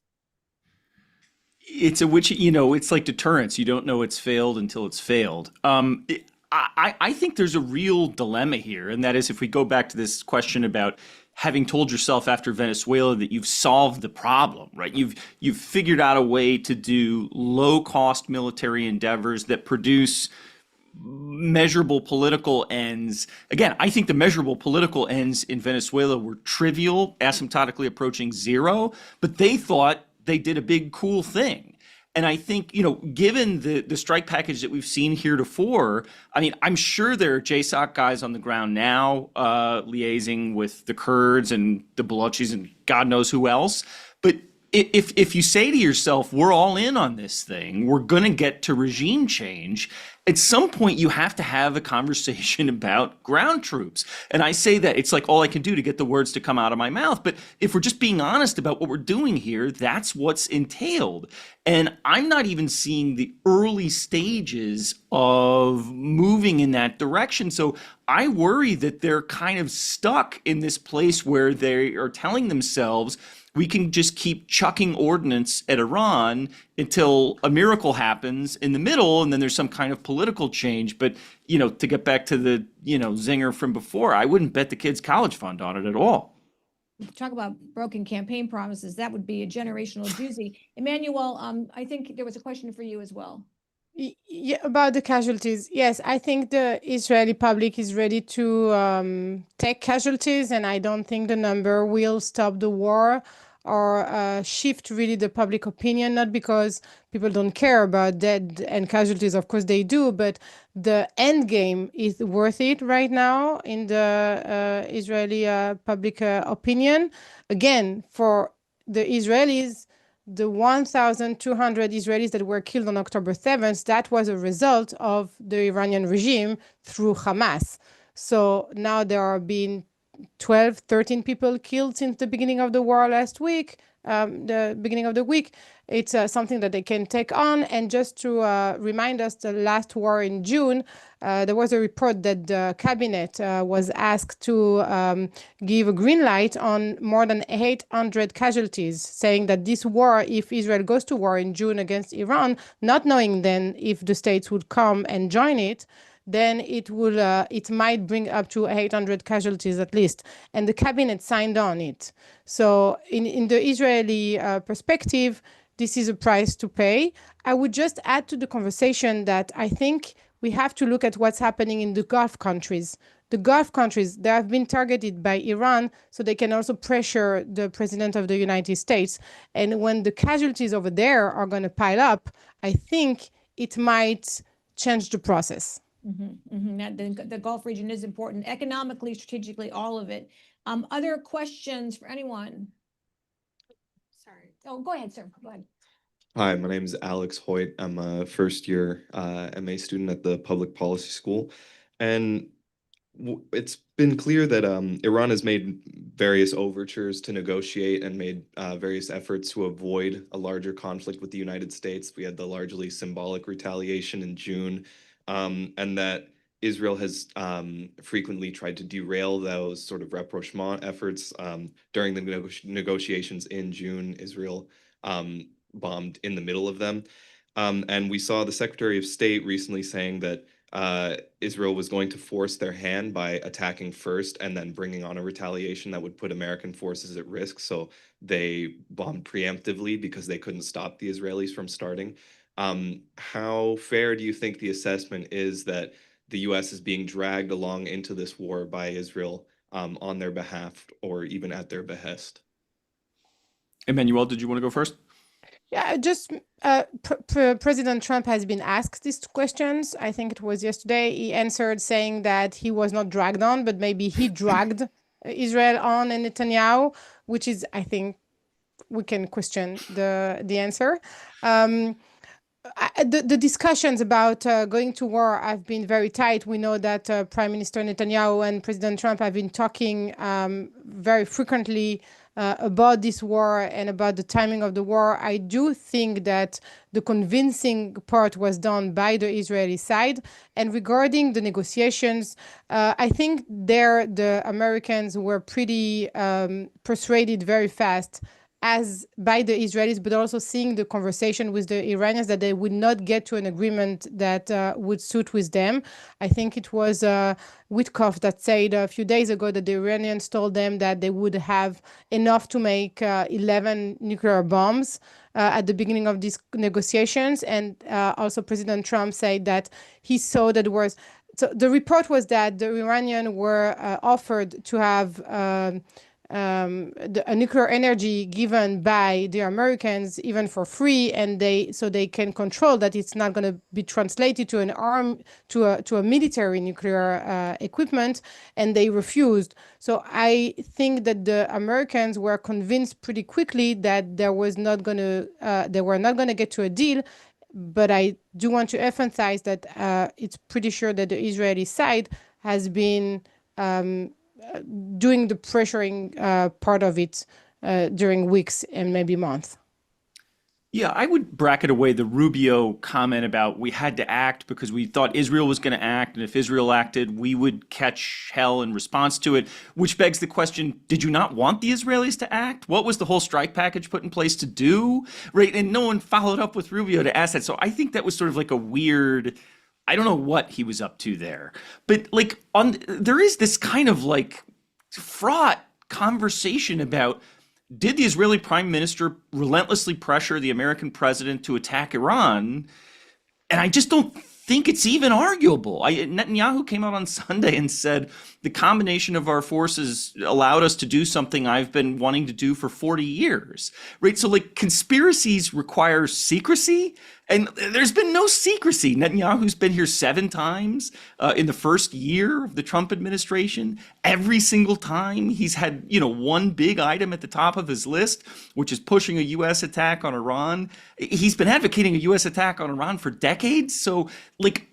It's it's like deterrence. You don't know it's failed until it's failed. I think there's a real dilemma here, and that is if we go back to this question about having told yourself after Venezuela that you've solved the problem, right? You've figured out a way to do low-cost military endeavors that produce measurable political ends. Again, I think the measurable political ends in Venezuela were trivial, asymptotically approaching 0, but they thought they did a big, cool thing. And I think, given the strike package that we've seen heretofore, I mean, I'm sure there are JSOC guys on the ground now liaising with the Kurds and the Balochis and God knows who else. But if you say to yourself, we're all in on this thing, we're going to get to regime change, at some point you have to have a conversation about ground troops. And I say that it's like all I can do to get the words to come out of my mouth. But if we're just being honest about what we're doing here, that's what's entailed. And I'm not even seeing the early stages of moving in that direction. So I worry that they're kind of stuck in this place where they are telling themselves, we can just keep chucking ordnance at Iran until a miracle happens in the middle, and then there's some kind of political change. But, to get back to the, zinger from before, I wouldn't bet the kids' college fund on it at all. Talk about broken campaign promises. That would be a generational doozy. Emmanuelle, I think there was a question for you as well. Yeah, about the casualties. Yes, I think the Israeli public is ready to take casualties, and I don't think the number will stop the war. or shift really the public opinion, not because people don't care about dead and casualties, of course they do, but the end game is worth it right now in the Israeli public opinion. Again, for the Israelis, the 1,200 Israelis that were killed on October 7th, that was a result of the Iranian regime through Hamas. So now there are being 12, 13 people killed since the beginning of the war last week, the beginning of the week. It's something that they can take on. And just to remind us, the last war in June, there was a report that the cabinet was asked to give a green light on more than 800 casualties, saying that this war, if Israel goes to war in June against Iran, not knowing then if the states would come and join it, then it might bring up to 800 casualties at least. And the cabinet signed on it. So in the Israeli perspective, this is a price to pay. I would just add to the conversation that I think we have to look at what's happening in the Gulf countries. The Gulf countries, they have been targeted by Iran, so they can also pressure the president of the United States. And when the casualties over there are going to pile up, I think it might change the process. The Gulf region is important economically, strategically, all of it. Other questions for anyone? Sorry. Oh, go ahead, sir. Go ahead. Hi, my name is Alex Hoyt. I'm a first-year MA student at the Public Policy School, and it's been clear that Iran has made various overtures to negotiate and made various efforts to avoid a larger conflict with the United States. We had the largely symbolic retaliation in June, and that Israel has frequently tried to derail those sort of rapprochement efforts. During the negotiations in June, Israel bombed in the middle of them. And we saw the Secretary of State recently saying that Israel was going to force their hand by attacking first and then bringing on a retaliation that would put American forces at risk. So they bombed preemptively because they couldn't stop the Israelis from starting. How fair do you think the assessment is that the U.S. is being dragged along into this war by Israel on their behalf or even at their behest? Emmanuelle, did you want to go first? Yeah, just President Trump has been asked these questions. I think it was yesterday. He answered saying that he was not dragged on, but maybe he dragged Israel on and Netanyahu, which is, I think, we can question the answer. The discussions about going to war have been very tight. We know that Prime Minister Netanyahu and President Trump have been talking very frequently about this war and about the timing of the war. I do think that the convincing part was done by the Israeli side. And regarding the negotiations, I think the Americans were pretty persuaded very fast as by the Israelis, but also seeing the conversation with the Iranians that they would not get to an agreement that would suit with them. I think it was Witkoff that said a few days ago that the Iranians told them that they would have enough to make 11 nuclear bombs at the beginning of these negotiations. And also President Trump said that he saw that there was... So the report was that the Iranians were offered to have a nuclear energy given by the Americans even for free, and so they can control that it's not going to be translated to an to a military nuclear equipment, and they refused. So I think that the Americans were convinced pretty quickly that they were not going to get to a deal. But I do want to emphasize that it's pretty sure that the Israeli side has been doing the pressuring part of it during weeks and maybe months. Yeah, I would bracket away the Rubio comment about we had to act because we thought Israel was going to act, and if Israel acted, we would catch hell in response to it, which begs the question, did you not want the Israelis to act? What was the whole strike package put in place to do? Right, and no one followed up with Rubio to ask that. So I think that was sort of like a weird... I don't know what he was up to there, but like there is this kind of like fraught conversation about, did the Israeli prime minister relentlessly pressure the American president to attack Iran? And I just don't think it's even arguable. Netanyahu came out on Sunday and said the combination of our forces allowed us to do something I've been wanting to do for 40 years, right? So like conspiracies require secrecy, and there's been no secrecy. Netanyahu's been here 7 times in the first year of the Trump administration. Every single time he's had, one big item at the top of his list, which is pushing a U.S. attack on Iran. He's been advocating a U.S. attack on Iran for decades. So,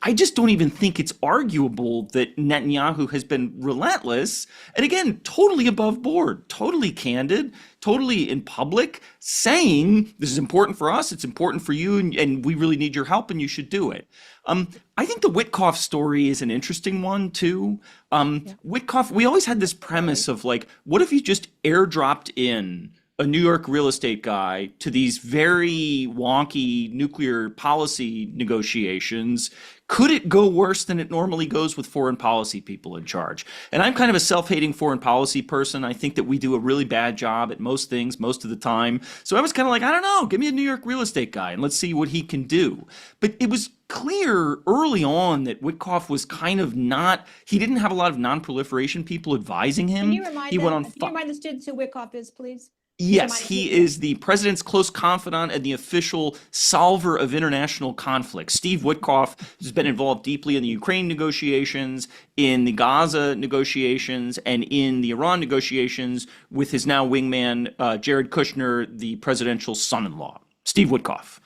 I just don't even think it's arguable that Netanyahu has been relentless. And again, totally above board, totally candid, totally in public, saying this is important for us, it's important for you, and we really need your help, and you should do it. I think the Witkoff story is an interesting one too. Witkoff, we always had this premise of what if you just airdropped in a New York real estate guy to these very wonky nuclear policy negotiations? Could it go worse than it normally goes with foreign policy people in charge? And I'm kind of a self-hating foreign policy person. I think that we do a really bad job at most things most of the time. So I was kind of I don't know, give me a New York real estate guy and let's see what he can do. But it was clear early on that Witkoff was kind of he didn't have a lot of non-proliferation people advising him. Can you remind He went can on you remind the students who Witkoff is, please? Yes, he is the president's close confidant and the official solver of international conflict. Steve Witkoff has been involved deeply in the Ukraine negotiations, in the Gaza negotiations, and in the Iran negotiations with his now wingman, Jared Kushner, the presidential son-in-law, Steve Witkoff.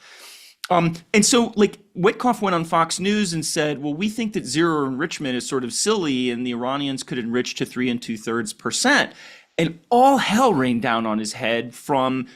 And so Witkoff went on Fox News and said, well, we think that zero enrichment is sort of silly and the Iranians could enrich to 3 2/3%. And all hell rained down on his head from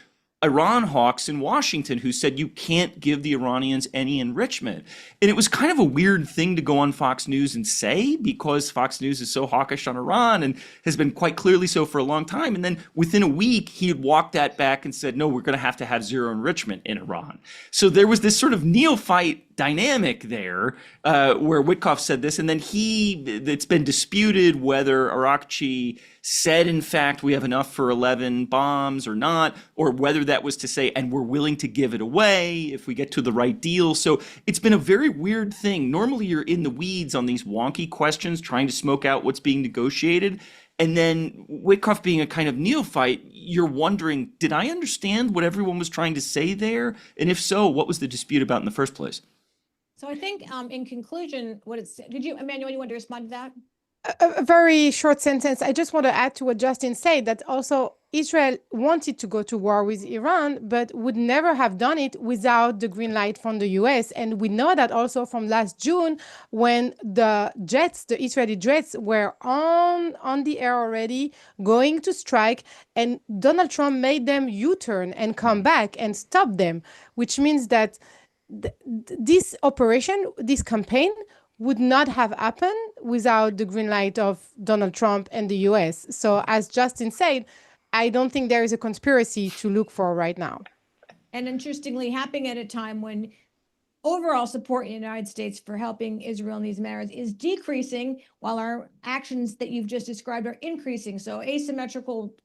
Iran hawks in Washington who said you can't give the Iranians any enrichment. And it was kind of a weird thing to go on Fox News and say because Fox News is so hawkish on Iran and has been quite clearly so for a long time. And then within a week, he had walked that back and said, no, we're going to have zero enrichment in Iran. So there was this sort of neophyte dynamic there where Witkoff said this. And then it's been disputed whether Arakchi said, in fact, we have enough for 11 bombs or not, or whether that was to say, and we're willing to give it away if we get to the right deal. So it's been a very weird thing. Normally you're in the weeds on these wonky questions, trying to smoke out what's being negotiated. And then Witkoff being a kind of neophyte, you're wondering, did I understand what everyone was trying to say there? And if so, what was the dispute about in the first place? So I think in conclusion, did you, Emmanuelle, you want to respond to that? A very short sentence. I just want to add to what Justin said, that also Israel wanted to go to war with Iran, but would never have done it without the green light from the US. And we know that also from last June, when the Israeli jets were on the air already, going to strike, and Donald Trump made them U-turn and come back and stop them, which means that this operation, this campaign, would not have happened without the green light of Donald Trump and the US. So as Justin said, I don't think there is a conspiracy to look for right now. And interestingly, happening at a time when overall support in the United States for helping Israel in these matters is decreasing, while our actions that you've just described are increasing. So asymmetrical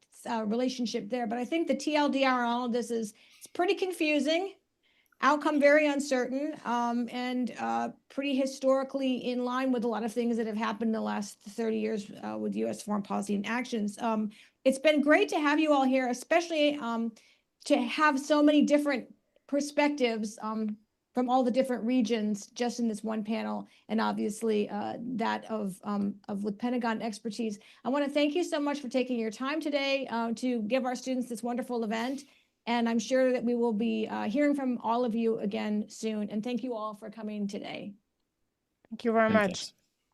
relationship there. But I think the TLDR on all of this is it's pretty confusing. Outcome very uncertain, and pretty historically in line with a lot of things that have happened in the last 30 years with U.S. foreign policy and actions. It's been great to have you all here, especially to have so many different perspectives from all the different regions just in this one panel, and obviously that of with Pentagon expertise. I want to thank you so much for taking your time today to give our students this wonderful event. And I'm sure that we will be hearing from all of you again soon. And thank you all for coming today. Thank you very much.